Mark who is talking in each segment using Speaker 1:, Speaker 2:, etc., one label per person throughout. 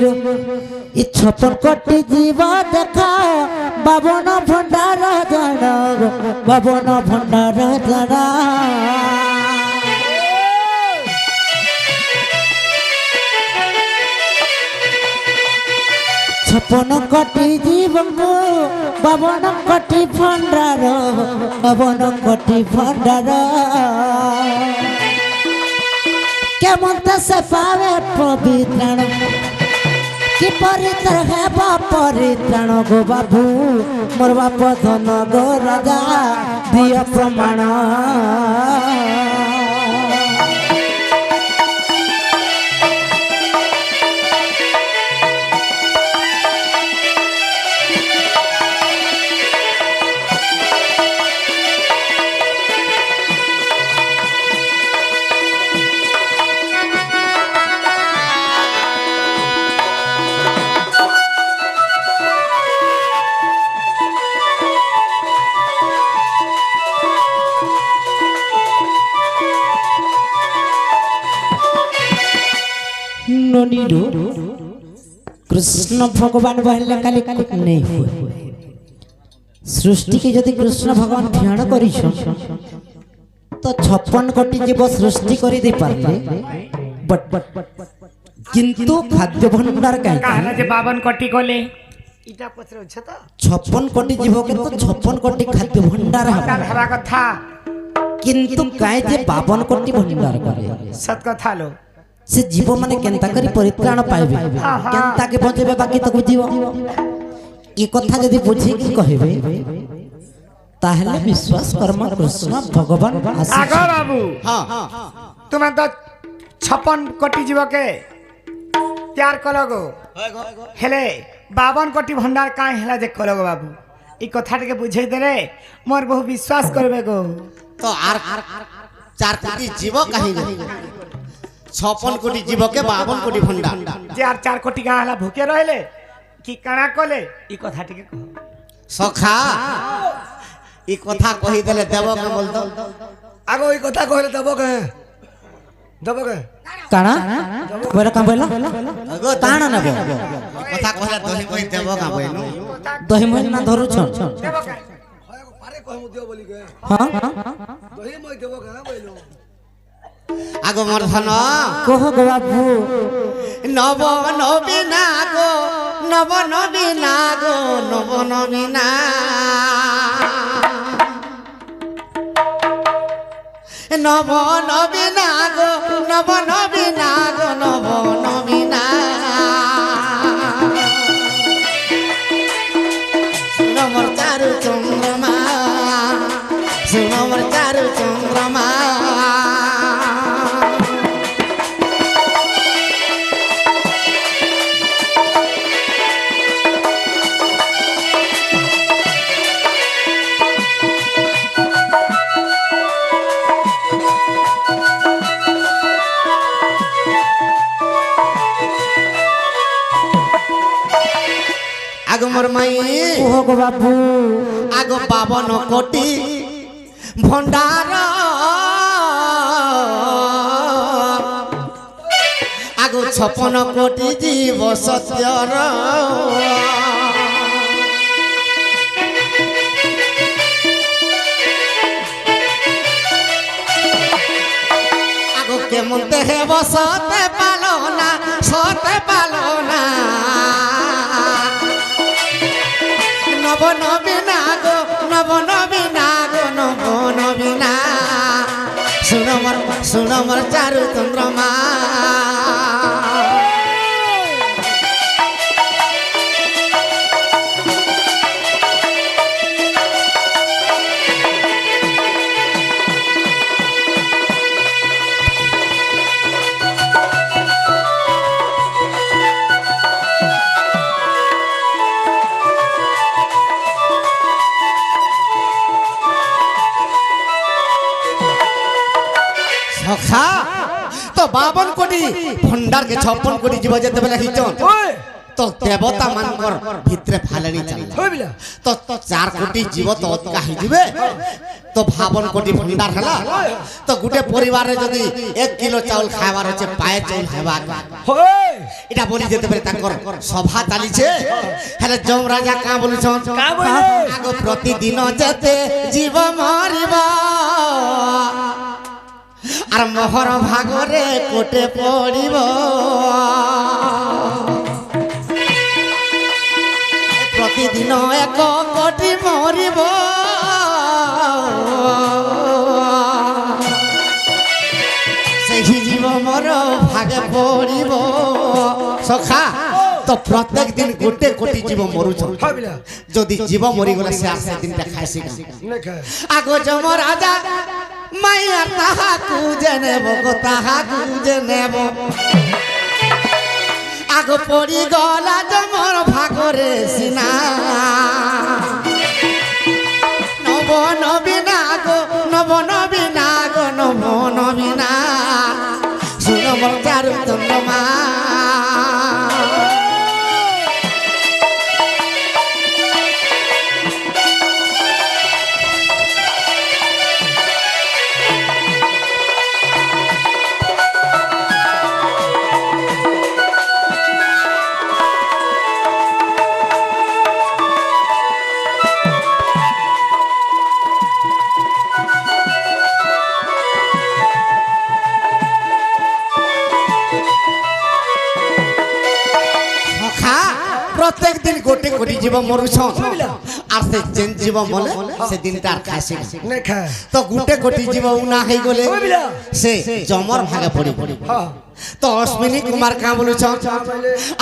Speaker 1: ননির ই 56 কোটি জীব দেখা বাবন ভণ্ডার জান বাবন ভণ্ডার জানা 56 কোটি জীব বাবন কোটি ভণ্ডার বাবন কোটি ভণ্ডার কেমন সে পাবে পবিত্রাণ কি পরিত্র হেব পরিত্রাণ গো বাবু মোর বাপ ধন গো রাজা দিয় প্রমাণ कृष्ण भगवान बहले काली नहीं हुए सृष्टि की यदि कृष्ण भगवान ध्यान कर तो 56 कोटी जीव सृष्टि कर दे पारे किंतु खाद्य भंडार
Speaker 2: कहला जे 52 कोटी कोले इटा पत्र छ त
Speaker 1: 56 कोटी जीव के तो 56 कोटी खाद्य भंडार
Speaker 2: हवा कथा
Speaker 1: किंतु काय जे 52 कोटी भंडार करे
Speaker 2: सत कथा लो
Speaker 1: से जीव माने केनता करी परित्राण पाइबे केनता के बचेबे बाकी तक जीव ई कथा यदि बुझी की कहबे ताहले विश्वास कर्म कृष्ण भगवान
Speaker 2: आगा बाबू हां तुम तो 56 कोटी जीव के तैयार कलगो हेले 52 कोटी भंडार काहे हेला जे कलगो बाबू ई कथा के बुझे दे रे मोर बहु विश्वास करबे गो
Speaker 3: तो आर 4 कोटी जीव काहे 56 कोटी जीव के 52 कोटी भंडार
Speaker 2: जे आर 4 कोटी का हला भूखे रहले की कणा कोले ई कथा टिके कह
Speaker 3: सखा ई कथा कहि देले देबो के बोल दो
Speaker 2: आगो ई कथा कहले देबो के
Speaker 1: काना बोला का बोला
Speaker 3: अगो
Speaker 1: ताना नबो
Speaker 3: कथा कहले दही मई देबो का बोइनो
Speaker 1: दही मई ना धरु छ
Speaker 2: देबो के
Speaker 4: पारे कहमु दियो बोली के
Speaker 1: हां
Speaker 4: दही मई देबो के बोइनो
Speaker 3: आगो मोर धन
Speaker 1: कह गो बाबू
Speaker 3: नव नवीना गो नव नवीना गो नव नवीना नव नवीना गो नव नवीना गो नव नवीना सुनमर चारु चंद्रमा सुनमर चारु चंद्रमा आगो मोर माई
Speaker 1: कह गो बाबू
Speaker 3: आगो 52 कोटी भंडार आगो 56 कोटी जीव सत्यर आगो के मुंते हे बसते पालोना सते पालोना नव नवीना गो नव नवीना गो नव नवीना सुनमर चारु चंद्रमा तो 52 कोटी भंडार के 56 कोटी जीव जेते बेला हिचन তো দেবতা মানকর ভিতরে ফালেনি চালিলা
Speaker 4: হইবিলা
Speaker 3: তো 4 কোটি জীব তো অতকা হইবে তো ভাবন কোটি ভণ্ডার হেলা তো গুটে পরিবারে যদি 1 কিলো চাউল খাইবার আছে পায়ে চাউল হেবা
Speaker 4: হই
Speaker 3: এটা বলি যেতে পারে তাঙ্কর সভা চালিছে হেলে যম রাজা কা বলছন
Speaker 4: কা বলে
Speaker 3: আগ প্রতিদিন যেতে জীব মরিব আর মোহর ভাগরে কোটে পড়িব প্রতিদিন 1 কোটি মরিব সেই জীব মর ভাগে পড়িব সখা তো প্রত্যেক দিন গোটে কোটি জীব মরুছ
Speaker 4: হইবিলা
Speaker 3: যদি জীব মরি গলে সে আর সেদিনটা খাইছি না
Speaker 4: নেখা
Speaker 3: আগ যম রাজা মাইয়া তাহা কুজে নেব গো তাহা কুজে নেব আগ পড়ি গলা যমর ভাগরে সিনা নব নবীনা গো নব নবীনা গো নব নবীনা শুন মোর চারু চন্দ্রমা প্রত্যেক দিন গোটে কোটি জীব মরুছ আর সে যেন জীব মলে সে দিনটা আর খাইছে
Speaker 4: নেখা
Speaker 3: তো গোটে কোটি জীব উনা হই গলে
Speaker 4: হইবিলা
Speaker 3: সে জমর ভাগে পড়ি
Speaker 4: হ্যাঁ
Speaker 3: তো অশ্বিনী কুমার কা বলুছ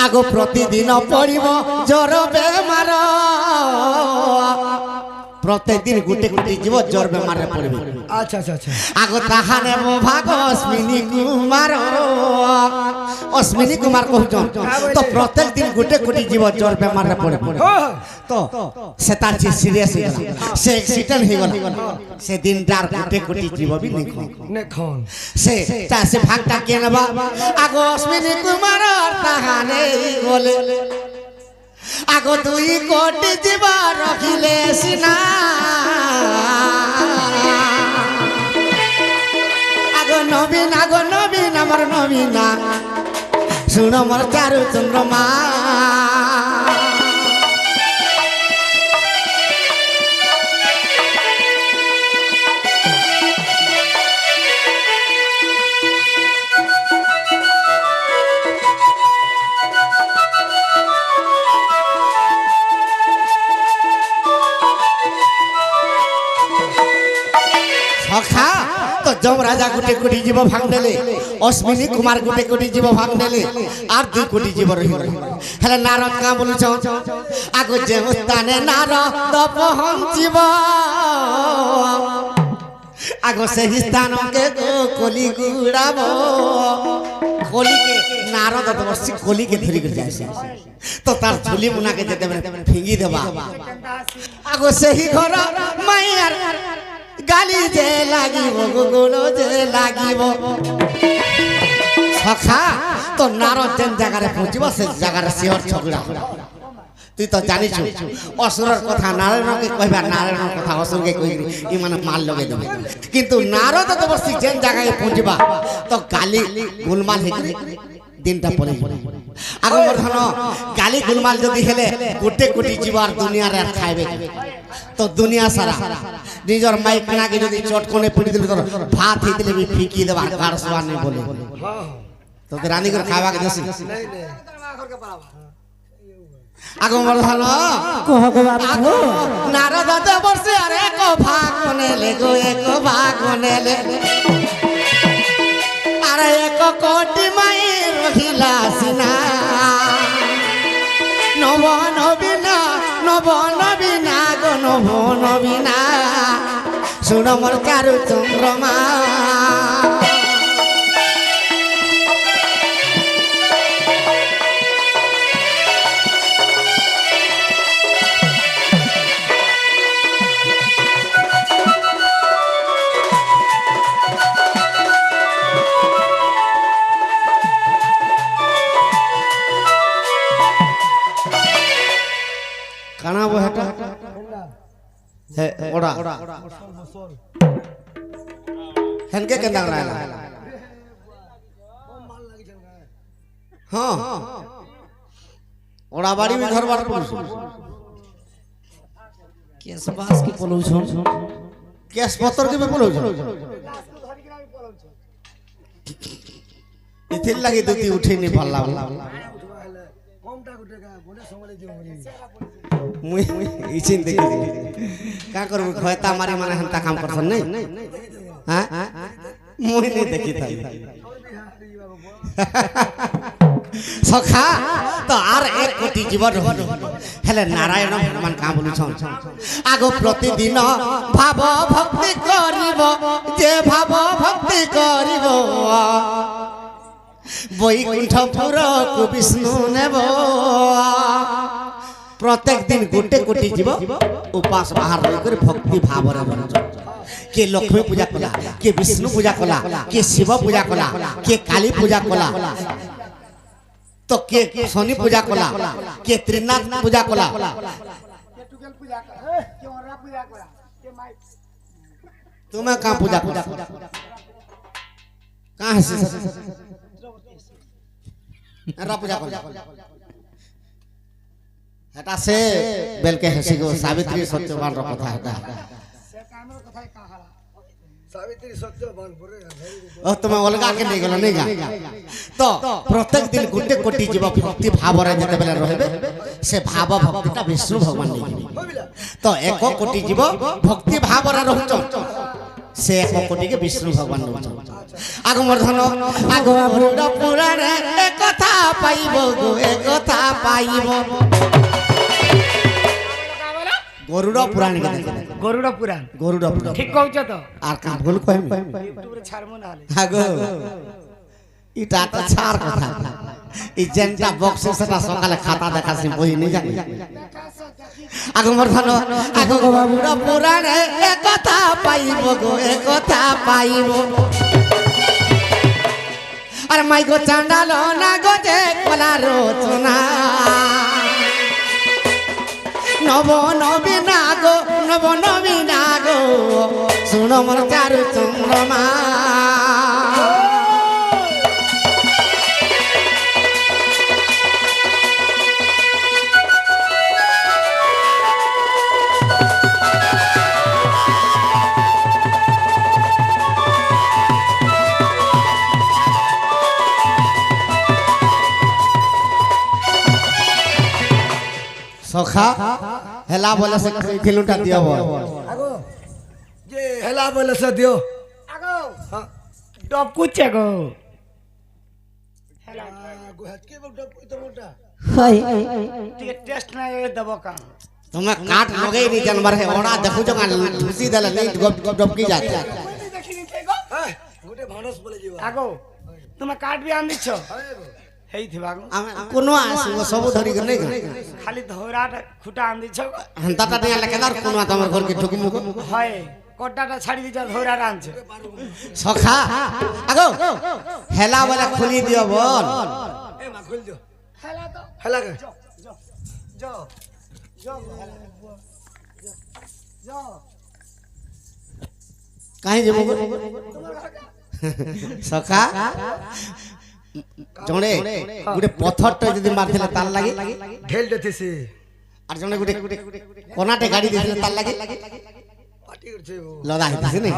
Speaker 3: আগ প্রতিদিন পড়িব জ্বর বেমার প্রত্যেক দিন গোটে কোটি জীব জ্বর বেমারে পড়িবে
Speaker 4: আচ্ছা আচ্ছা আচ্ছা
Speaker 3: আগ তাহা নেব ভাগ অশ্বিনী কুমার অশ্বিনী কুমার কহুছন তো প্রত্যেক দিন গোটে কোটি জীব জ্বর বেমারে পড়িবে
Speaker 4: হই
Speaker 3: তো সে তার যে সিরিয়াস হয়ে গেল সে অ্যাক্সিডেন্ট হয়ে গেল সে দিনটার গোটে কোটি জীব বি নিখো
Speaker 4: নেখন
Speaker 3: সে সে ভাগটা কে নেবা আগ অশ্বিনী কুমার তাহা নেই বলে আগ 2 কোটি জীব রখিলে সিনা আগ নবীন আমার নবীনা শুন মোর চারু চন্দ্রমা সখা তো যম রাজা গোটে কোটি জীব ভাগ নেলে অশ্বিনী কুমার গোটে কোটি জীব ভাগ নেলে আর 2 কোটি জীব রহিল হেলে নারদ কা বলছ আগ যে স্থানে নারদ পহঞ্চিব আগ সেই স্থানকে কলি গুড়াব কলিকে নারদ বসি কলিকে ধরি করে যাইছে তো তার ঝুলি মুনাকে যেতে ফিঙ্গি দেবা আগ সেই ঘর মাইয়ার গালি যে লাগিব গুলো যে লাগিব সখা তো নারদ যেন জায়গায় পৌঁছিব সে জায়গায় শিহর ঝগড়া তুই তো জানিস অসুরের কথা নারায়ণকে কইবা নারায়ণের কথা অসুরকে কইবি ই মানে মাল লগে দেবে কিন্তু নারদ তো বসি যেন জায়গায় পৌঁছিবা তো গালি গুলমাল হয়ে দিনটা পড়ে আগে বর্ধন গালি গুলমাল যদি হেলে গোটে কোটি জীব আর দুনিয়ার আর খাইবে তো দুনিয়া সারা নিজের মাইক নাকি যদি চটকনে পড়ি দিলে তোর ভাত হই দিলে ফিকি দেবা আর সোয়ার নেই বলে তো রানী করে খাওয়া কে দেছি
Speaker 4: নাই নাই
Speaker 3: আগে বর্ধন
Speaker 1: কহ গো বাবু
Speaker 3: নারদ তো বসে আর এক ভাগ নেলে গো এক ভাগ নেলে আর 1 কোটি মায়ের রহিলা সিনা নব নবীনা গো নব নবীনা শুন মোর চারু চন্দ্রমা কানা বহেটা হে ওড়া হেনকে কেন্দা রায়লা হ্যাঁ ওড়া বাড়ি বি ধরবার পড়ছ
Speaker 1: কেস বাস কি পলৌছন
Speaker 3: কেস পত্র কেবে পড়ছ ইথির লাগি দুটি উঠিনি পারলাম
Speaker 4: কমটা গুটে গা বনে সমালে দিও
Speaker 3: মুই ইচিন দেখি কা করব খয়তা মারি মানে হন্তা কাম করছন নাই হ্যাঁ মুই নি দেখি থাই সখা তো আর 1 কোটি জীবন হেলে নারায়ণ ভগবান কা বলুছন আগো প্রতিদিন ভাব ভক্তি করিব যে ভাব ভক্তি করিব বৈকুণ্ঠপুরকু বিষ্ণু নেব প্রত্যেক দিন গোটে কোটি জীব উপাস বাহার রই করে ভক্তি ভাবরে বঞ্চ কে লক্ষ্মী পূজা কলা কে বিষ্ণু পূজা কলা কে শিব পূজা কলা কে কালী পূজা কলা তো কে শনি পূজা কলা কে ত্রিনাথ পূজা কলা তুমি কা পূজা কলা কা হসি রা পূজা কলা এটা সে বেলকে হেসি গো সাবিত্রী সত্যবান র কথা এটা
Speaker 4: সাবিত্রী সত্যবান পরে
Speaker 3: ও তুমি অলগা কে নেই গেল নেই গা তো প্রত্যেক দিন গোটে কোটি জীব ভক্তি ভাবরে যেতে বেলা রহিবে সে ভাব ভক্তিটা বিষ্ণু ভগবান নেই তো 1 কোটি জীব ভক্তি ভাবরে রহুচ সে 1 কোটি কে বিষ্ণু ভগবান রহুচ আগমর্ধন আগমরুড পুরাণে এ কথা পাইব গো এ কথা পাইব গরুড় পুরাণ কে দেখো
Speaker 2: গরুড় পুরাণ
Speaker 3: গরুড় পুরাণ
Speaker 2: ঠিক কইছ তো
Speaker 3: আর কা ভুল কইম
Speaker 2: ইউটিউবে ছাড়মু না হলে
Speaker 3: আগো ইটা তো ছাড় কথা ই যেনটা বক্স সেটা সকালে খাতা দেখাছি বই নি জানি আগমর্ধন আগমরুড পুরাণে এ কথা পাইব গো এ কথা পাইব আর মাই গো চান্ডাল না গো যে কলা রচনা নব নবীনা গো নব নবীনা গো শুন মোর চারু চন্দ্রমা সখা হেলা বলে সে খিলুটা দিও
Speaker 4: আগো যে হেলা বলে সে দিও
Speaker 2: আগো ডবকুচ্ছে গো
Speaker 4: আগো হাতকে বলটা তো বলটা
Speaker 1: হাই
Speaker 2: টিকে টেস্ট না এ দেব কা
Speaker 3: তুমি কাট লগেই নি জানবার হে ওড়া দেখু জগা ধুসি দেলে নেই গপ গপ কি যায়
Speaker 2: দেখিনি কে গো
Speaker 4: হ্যাঁ গোটে ভানস বলে যাবা
Speaker 2: আগো তুমি কাট বি আন দিছ হেই থিবা গো
Speaker 3: আমি কোনো আসি সব ধরি কে নেই
Speaker 2: খালি ধরাটা খুঁটা আন দিছ
Speaker 3: হন্তাটা নিয়া লেকেদার কোনো তোমার ঘর কে ঠকি মুকো
Speaker 2: হয় কটাটা ছাড়ি দিছ ধরাটা আনছে
Speaker 3: সখা আগো হেলা বলে খুলি দিও বল
Speaker 4: এ মা খুল দিও
Speaker 2: হেলা তো
Speaker 4: হেলা কে
Speaker 2: যো যো যো
Speaker 3: কাহি যাব সখা জনে গুটে পথরটা যদি মারছিলে তার লাগি
Speaker 4: ঢেল দেতেছে
Speaker 3: আর জনে গুটে কোনাটে গাড়ি দিছিলে তার লাগি
Speaker 4: পার্টি করছে ও
Speaker 3: লদা হইতেছে না